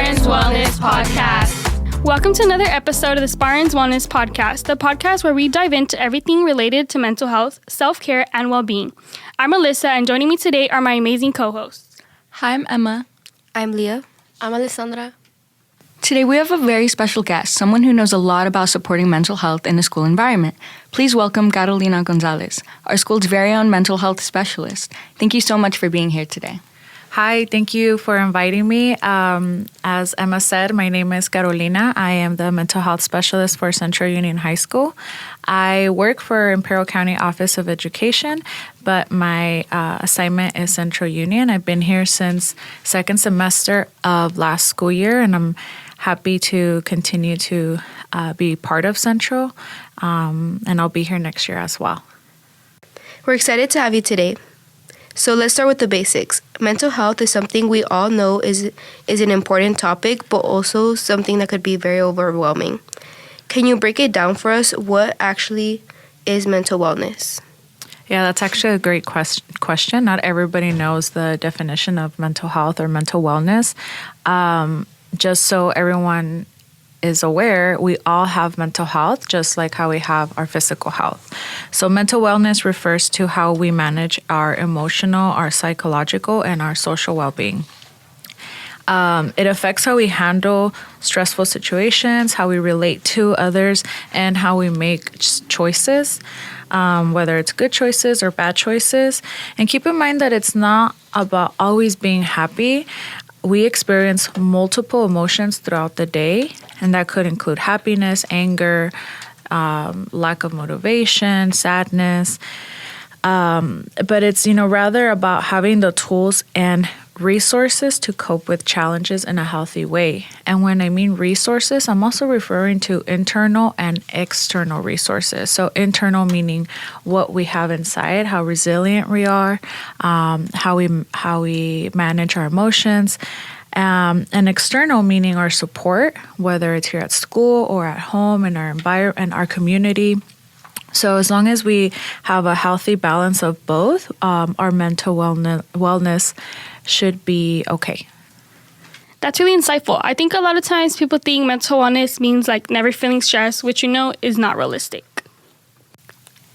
Spartans Wellness Podcast. Welcome to another episode of the Spartans Wellness Podcast, the podcast where we dive into everything related to mental health, self-care, and well-being. I'm Alyssa, and joining me today are my amazing co-hosts. Hi, I'm Emma. I'm Leah. I'm Alessandra. Today we have a very special guest, someone who knows a lot about supporting mental health in the school environment. Please welcome Carolina Gonzalez, our school's very own mental health specialist. Thank you so much for being here today. Hi, thank you for inviting me. As Emma said, my name is Carolina. I am the mental health specialist for Central Union High School. I work for Imperial County Office of Education, but my assignment is Central Union. I've been here since second semester of last school year, and I'm happy to continue to be part of Central, and I'll be here next year as well. We're excited to have you today. So let's start with the basics. Mental health is something we all know is an important topic, but also something that could be very overwhelming. Can you break it down for us? What actually is mental wellness? Yeah, that's actually a great question. Not everybody knows the definition of mental health or mental wellness. Just so everyone is aware, we all have mental health, just like how we have our physical health. So mental wellness refers to how we manage our emotional, our psychological, and our social well-being. It affects how we handle stressful situations, how we relate to others, and how we make choices, whether it's good choices or bad choices. And keep in mind that it's not about always being happy. We experience multiple emotions throughout the day, and that could include happiness, anger, lack of motivation, sadness. But it's, rather about having the tools and resources to cope with challenges in a healthy way. And when I mean resources, I'm also referring to internal and external resources. So internal meaning what we have inside, how resilient we are, how we manage our emotions. And external meaning our support, whether it's here at school or at home in our environment, our community. So as long as we have a healthy balance of both, our mental wellness should be okay. That's really insightful. I think a lot of times people think mental wellness means like never feeling stressed, which is not realistic.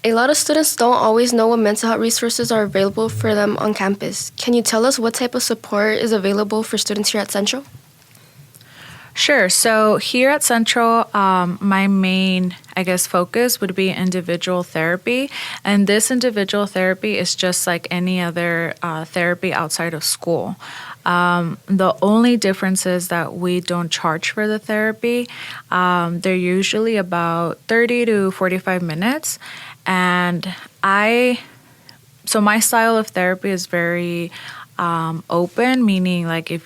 A lot of students don't always know what mental health resources are available for them on campus. Can you tell us what type of support is available for students here at Central? Sure. So here at Central, my main, focus would be individual therapy. And this individual therapy is just like any other therapy outside of school. The only difference is that we don't charge for the therapy. They're usually about 30 to 45 minutes. And so my style of therapy is very open, meaning like if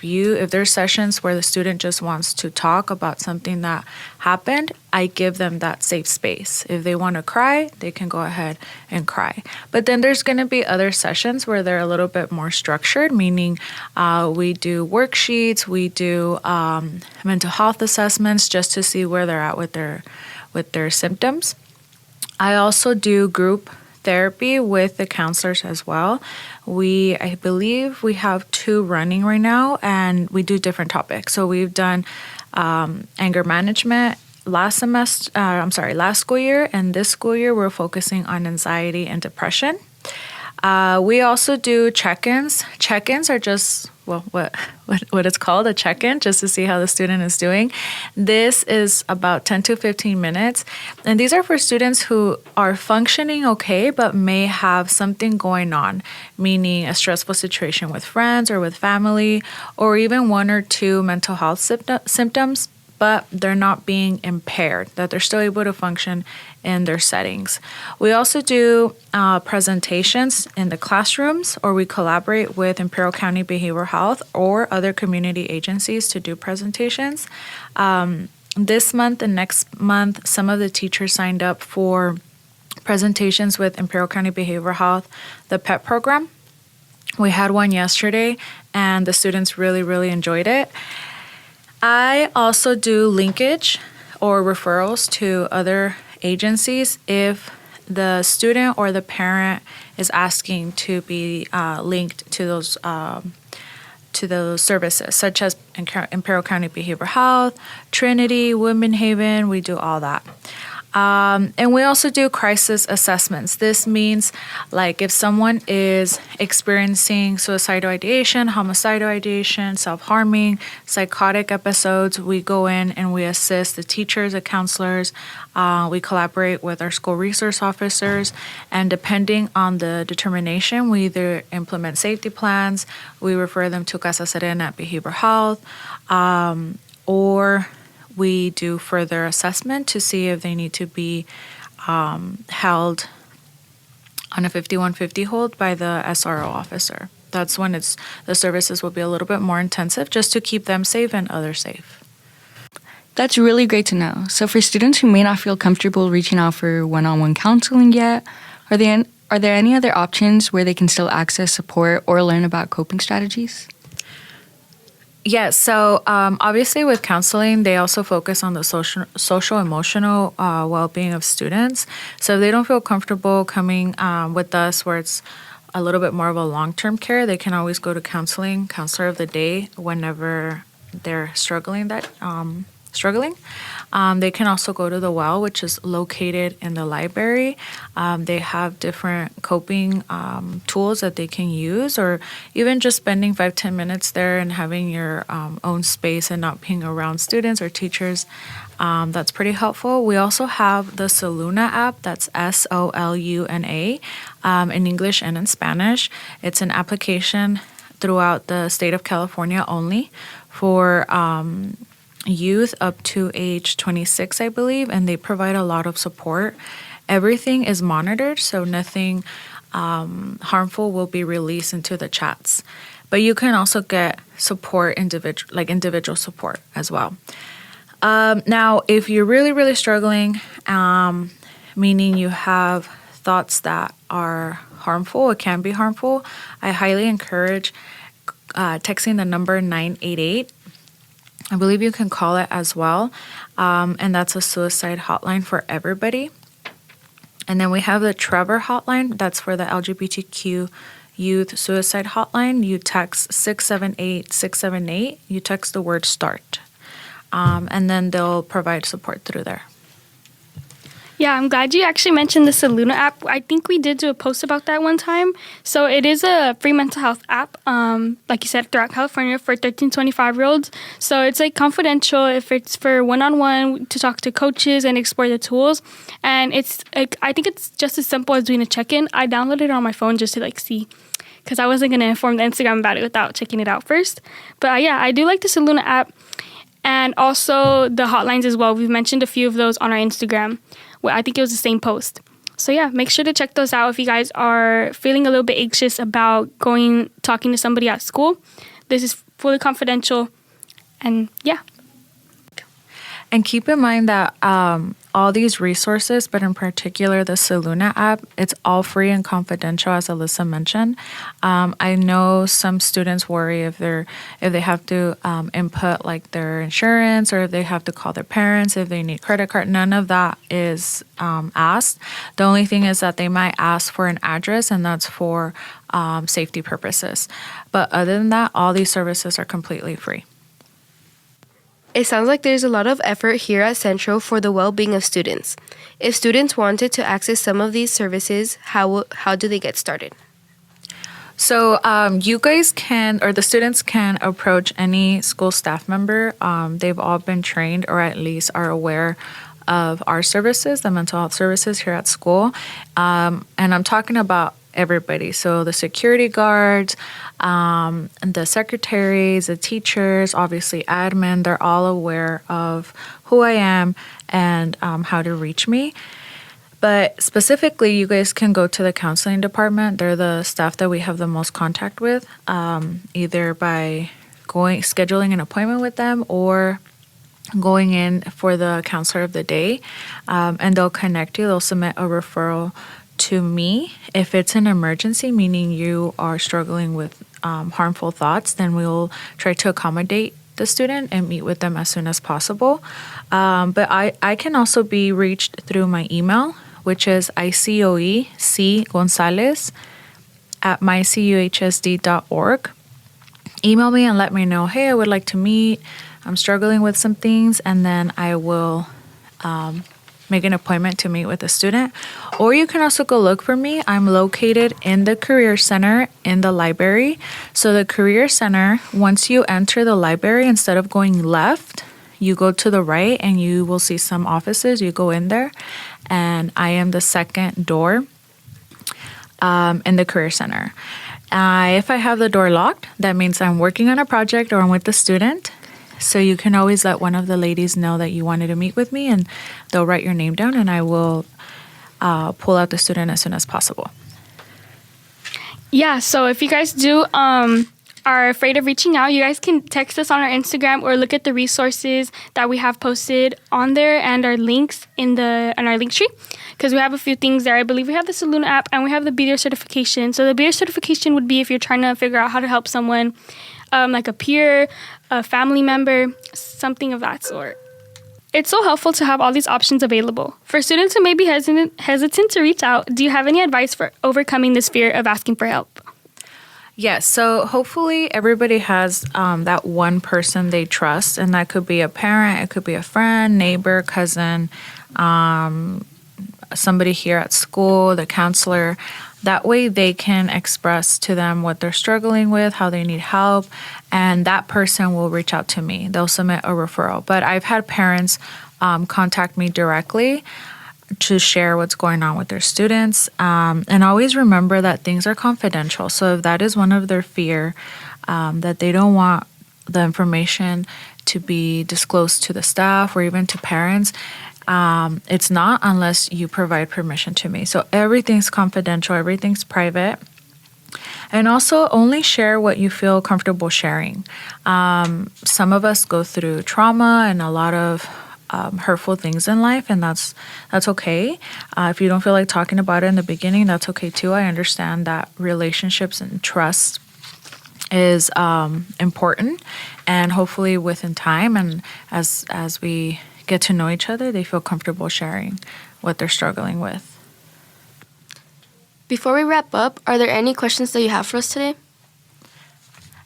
there's sessions where the student just wants to talk about something that happened, I give them that safe space. If they want to cry, they can go ahead and cry. But then there's going to be other sessions where they're a little bit more structured, meaning we do worksheets, we do mental health assessments just to see where they're at with their symptoms. I also do group therapy with the counselors as well. I believe we have 2 running right now, and we do different topics. So we've done anger management last school year, and this school year we're focusing on anxiety and depression. We also do check-ins. Check-ins are just what it's called, a check-in, just to see how the student is doing. This is about 10 to 15 minutes. And these are for students who are functioning okay, but may have something going on, meaning a stressful situation with friends or with family, or even 1 or 2 mental health symptoms, but they're not being impaired, that they're still able to function in their settings. We also do presentations in the classrooms, or we collaborate with Imperial County Behavioral Health or other community agencies to do presentations. This month and next month, some of the teachers signed up for presentations with Imperial County Behavioral Health, the PEP program. We had one yesterday, and the students really, really enjoyed it. I also do linkage or referrals to other agencies if the student or the parent is asking to be linked to those to those services, such as Imperial County Behavioral Health, Trinity, Woodman Haven. We do all that. And we also do crisis assessments. This means like if someone is experiencing suicidal ideation, homicidal ideation, self-harming, psychotic episodes, we go in and we assist the teachers, the counselors. We collaborate with our school resource officers, and depending on the determination, we either implement safety plans, we refer them to Casa Serena at Behavioral Health, or we do further assessment to see if they need to be held on a 5150 hold by the SRO officer. That's when the services will be a little bit more intensive, just to keep them safe and others safe. That's really great to know. So for students who may not feel comfortable reaching out for one-on-one counseling yet, are there any other options where they can still access support or learn about coping strategies? Yes, so obviously with counseling, they also focus on the social emotional well-being of students. So if they don't feel comfortable coming with us where it's a little bit more of a long-term care, they can always go to counselor of the day whenever they're struggling. They can also go to the well, which is located in the library. They have different coping tools that they can use, or even just spending 5-10 minutes there and having your own space and not being around students or teachers. That's pretty helpful. We also have the Soluna app, that's SOLUNA, in English and in Spanish. It's an application throughout the state of California only for youth up to age 26, I believe, and they provide a lot of support. Everything is monitored, so nothing harmful will be released into the chats. But you can also get support, individual support as well. Now, if you're really, really struggling, meaning you have thoughts that are harmful, it can be harmful, I highly encourage texting the number 988. I believe you can call it as well, and that's a suicide hotline for everybody. And then we have the Trevor hotline. That's for the LGBTQ youth suicide hotline. You text 678-678. You text the word START, and then they'll provide support through there. Yeah, I'm glad you actually mentioned the Soluna app. I think we did do a post about that one time. So it is a free mental health app, like you said, throughout California for 13 to 25-year-olds. So it's like confidential if it's for one-on-one to talk to coaches and explore the tools. And it's like, I think it's just as simple as doing a check-in. I downloaded it on my phone just to like see, because I wasn't going to inform the Instagram about it without checking it out first. But yeah, I do like the Soluna app. And also the hotlines as well. We've mentioned a few of those on our Instagram. Well, I think it was the same post. So yeah, make sure to check those out if you guys are feeling a little bit anxious about talking to somebody at school. This is fully confidential. And yeah. And keep in mind that all these resources, but in particular the Soluna app, it's all free and confidential, as Alyssa mentioned. I know some students worry if they have to input like their insurance, or if they have to call their parents, if they need credit card. None of that is asked. The only thing is that they might ask for an address, and that's for safety purposes. But other than that, all these services are completely free. It sounds like there's a lot of effort here at Central for the well-being of students. If students wanted to access some of these services, how do they get started? So you guys can, or the students can approach any school staff member. They've all been trained, or at least are aware of our services, the mental health services here at school. And I'm talking about everybody. So the security guards, the secretaries, the teachers, obviously admin, they're all aware of who I am and how to reach me. But specifically, you guys can go to the counseling department. They're the staff that we have the most contact with, either by scheduling an appointment with them or going in for the counselor of the day, and they'll connect you. They'll submit a referral to me. If it's an emergency, meaning you are struggling with harmful thoughts, then we'll try to accommodate the student and meet with them as soon as possible. But I can also be reached through my email, which is icoecgonzalez@mycuhsd.org. email me and let me know, hey, I would like to meet. I'm struggling with some things, and then I will make an appointment to meet with a student. Or you can also go look for me. I'm located in the Career Center in the library. So the Career Center, once you enter the library, instead of going left, you go to the right and you will see some offices. You go in there, and I am the second door in the Career Center. If I have the door locked, that means I'm working on a project or I'm with the student. So you can always let one of the ladies know that you wanted to meet with me, and they'll write your name down, and I will pull out the student as soon as possible. Yeah, so if you guys are afraid of reaching out, you guys can text us on our Instagram or look at the resources that we have posted on there and our links in our link tree, because we have a few things there. I believe we have the Saluna app and we have the Be There certification. So the Be There certification would be if you're trying to figure out how to help someone, like a peer, a family member, something of that sort. It's so helpful to have all these options available. For students who may be hesitant to reach out, do you have any advice for overcoming this fear of asking for help? Yes, so hopefully everybody has that one person they trust, and that could be a parent, it could be a friend, neighbor, cousin, somebody here at school, the counselor. That way they can express to them what they're struggling with, how they need help, and that person will reach out to me. They'll submit a referral. But I've had parents contact me directly to share what's going on with their students. And always remember that things are confidential. So if that is one of their fear, that they don't want the information to be disclosed to the staff or even to parents, it's not unless you provide permission to me. So everything's confidential, everything's private. And also only share what you feel comfortable sharing. Some of us go through trauma and a lot of hurtful things in life, and that's okay. If you don't feel like talking about it in the beginning, that's okay too. I understand that relationships and trust is important, and hopefully within time and as we get to know each other, they feel comfortable sharing what they're struggling with. Before we wrap up, are there any questions that you have for us today?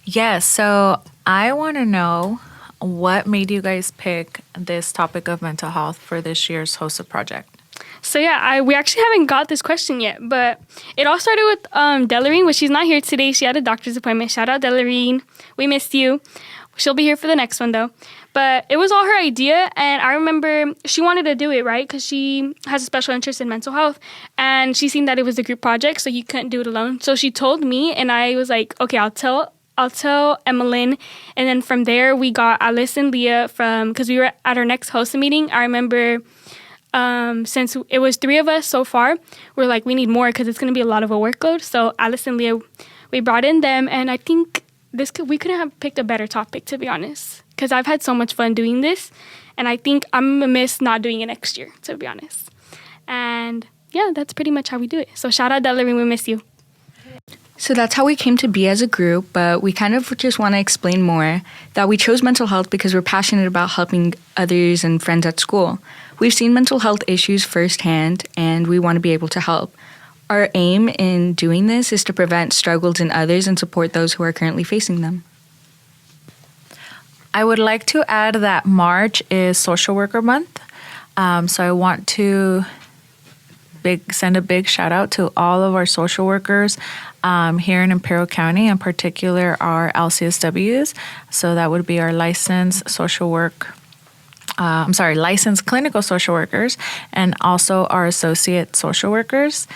Yes, so I want to know what made you guys pick this topic of mental health for this year's HOSA project? So yeah, we actually haven't got this question yet, but it all started with Delarine, but she's not here today. She had a doctor's appointment. Shout out Delarine. We missed you. She'll be here for the next one though. But it was all her idea, and I remember she wanted to do it, right? Because she has a special interest in mental health, and she seen that it was a group project, so you couldn't do it alone. So she told me, and I was like, okay, I'll tell Emmeline. And then from there, we got Alice and Leah because we were at our next HOSA meeting. I remember since it was 3 of us so far, we're like, we need more because it's going to be a lot of a workload. So Alice and Leah, we brought in them, and I think we couldn't have picked a better topic, to be honest, because I've had so much fun doing this, and I think I'm going to miss not doing it next year, to be honest. And yeah, that's pretty much how we do it. So shout out Delarine, we miss you. So that's how we came to be as a group, but we kind of just want to explain more that we chose mental health because we're passionate about helping others and friends at school. We've seen mental health issues firsthand, and we want to be able to help. Our aim in doing this is to prevent struggles in others and support those who are currently facing them. I would like to add that March is Social Worker Month. So I want to send a big shout out to all of our social workers here in Imperial County, in particular our LCSWs. So that would be our licensed clinical social workers, and also our associate social workers.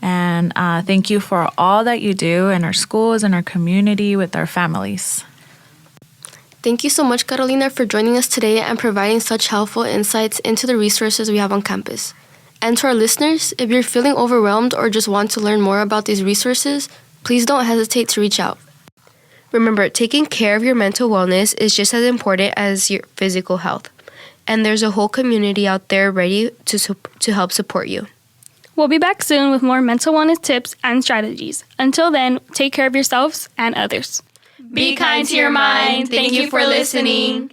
And thank you for all that you do in our schools and our community with our families. Thank you so much, Carolina, for joining us today and providing such helpful insights into the resources we have on campus. And to our listeners, if you're feeling overwhelmed or just want to learn more about these resources, please don't hesitate to reach out. Remember, taking care of your mental wellness is just as important as your physical health. And there's a whole community out there ready to help support you. We'll be back soon with more mental wellness tips and strategies. Until then, take care of yourselves and others. Be kind to your mind. Thank you for listening.